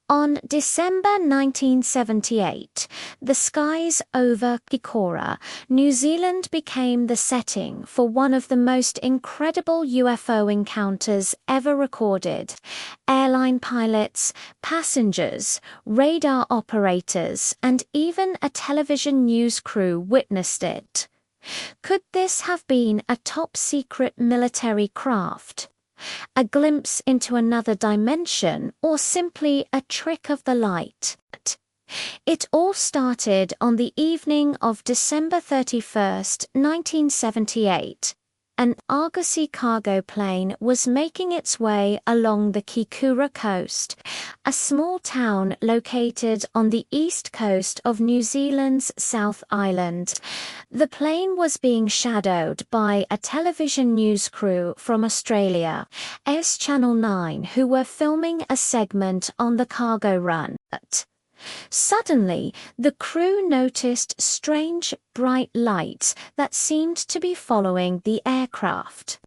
On December 1978, the skies over Kaikoura, New Zealand became the setting for one of the most incredible UFO encounters ever recorded. Airline pilots, passengers, radar operators, and even a television news crew witnessed it. Could this have been a top-secret military craft? A glimpse into another dimension, or simply a trick of the light? It all started on the evening of December 31st, 1978. An Argosy cargo plane was making its way along the Kaikoura coast, a small town located on the east coast of New Zealand's South Island. The plane was being shadowed by a television news crew from Australia, Channel 9, who were filming a segment on the cargo run. Suddenly, the crew noticed strange, bright lights that seemed to be following the aircraft.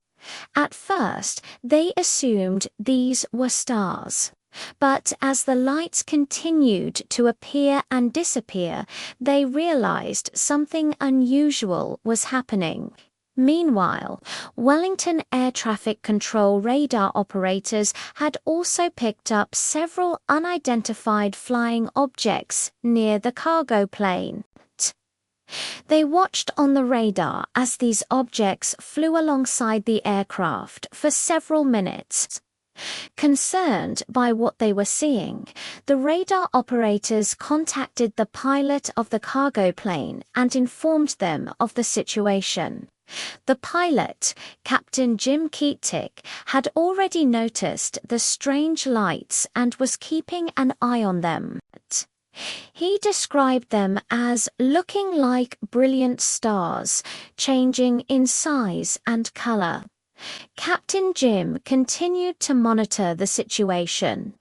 At first, they assumed these were stars. But as the lights continued to appear and disappear, they realized something unusual was happening. Meanwhile, Wellington air traffic control radar operators had also picked up several unidentified flying objects near the cargo plane. They watched on the radar as these objects flew alongside the aircraft for several minutes. Concerned by what they were seeing, the radar operators contacted the pilot of the cargo plane and informed them of the situation. The pilot, Captain Jim Keating, had already noticed the strange lights and was keeping an eye on them. He described them as looking like brilliant stars, changing in size and color. Captain Jim continued to monitor the situation.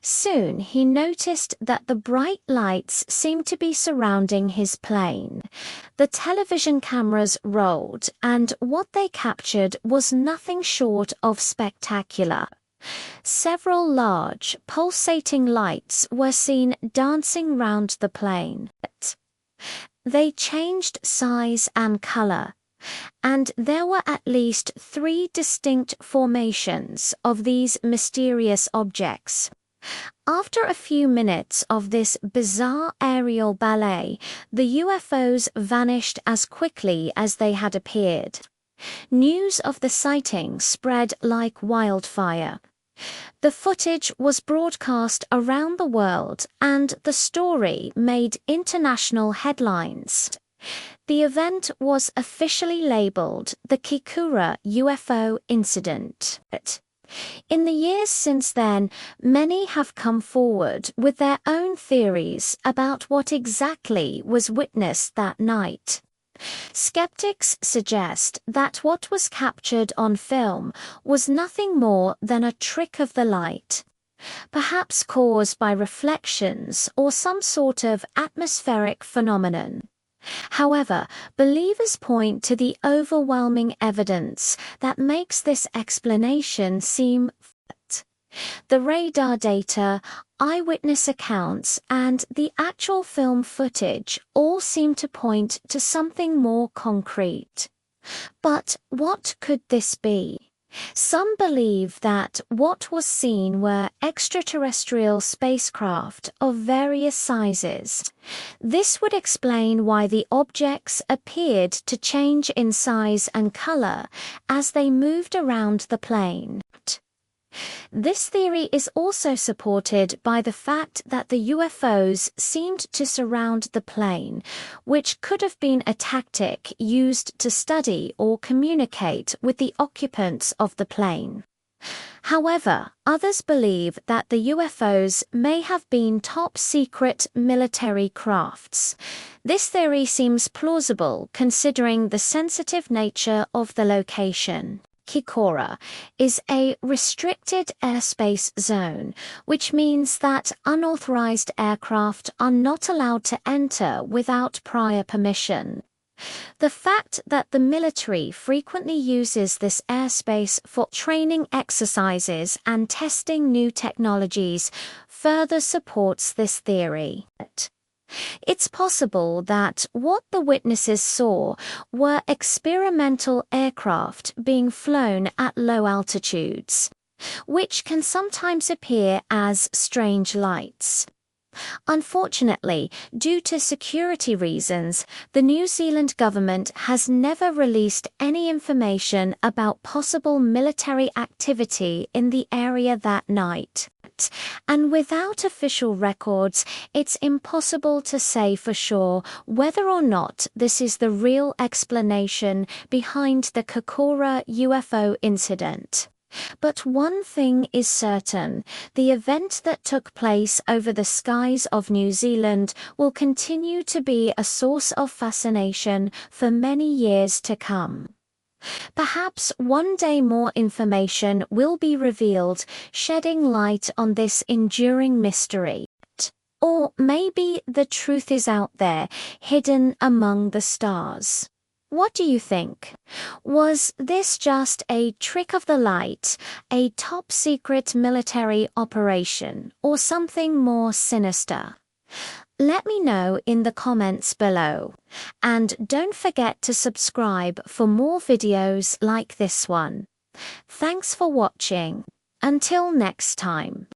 Soon he noticed that the bright lights seemed to be surrounding his plane. The television cameras rolled, and what they captured was nothing short of spectacular. Several large, pulsating lights were seen dancing round the plane. They changed size and color, and there were at least 3 distinct formations of these mysterious objects. After a few minutes of this bizarre aerial ballet, the UFOs vanished as quickly as they had appeared. News of the sighting spread like wildfire. The footage was broadcast around the world, and the story made international headlines. The event was officially labeled the Kaikoura UFO Incident. In the years since then, many have come forward with their own theories about what exactly was witnessed that night. Skeptics suggest that what was captured on film was nothing more than a trick of the light, perhaps caused by reflections or some sort of atmospheric phenomenon. However, believers point to the overwhelming evidence that makes this explanation seem false. The radar data, eyewitness accounts, and the actual film footage all seem to point to something more concrete. But what could this be? Some believe that what was seen were extraterrestrial spacecraft of various sizes. This would explain why the objects appeared to change in size and color as they moved around the plane. This theory is also supported by the fact that the UFOs seemed to surround the plane, which could have been a tactic used to study or communicate with the occupants of the plane. However, others believe that the UFOs may have been top-secret military crafts. This theory seems plausible considering the sensitive nature of the location. Kaikoura is a restricted airspace zone, which means that unauthorized aircraft are not allowed to enter without prior permission. The fact that the military frequently uses this airspace for training exercises and testing new technologies further supports this theory. It's possible that what the witnesses saw were experimental aircraft being flown at low altitudes, which can sometimes appear as strange lights. Unfortunately, due to security reasons, the New Zealand government has never released any information about possible military activity in the area that night. And without official records, it's impossible to say for sure whether or not this is the real explanation behind the Kaikoura UFO incident. But one thing is certain, the event that took place over the skies of New Zealand will continue to be a source of fascination for many years to come. Perhaps one day more information will be revealed, shedding light on this enduring mystery. Or maybe the truth is out there, hidden among the stars. What do you think? Was this just a trick of the light, a top-secret military operation, or something more sinister? Let me know in the comments below. And don't forget to subscribe for more videos like this one. Thanks for watching. Until next time.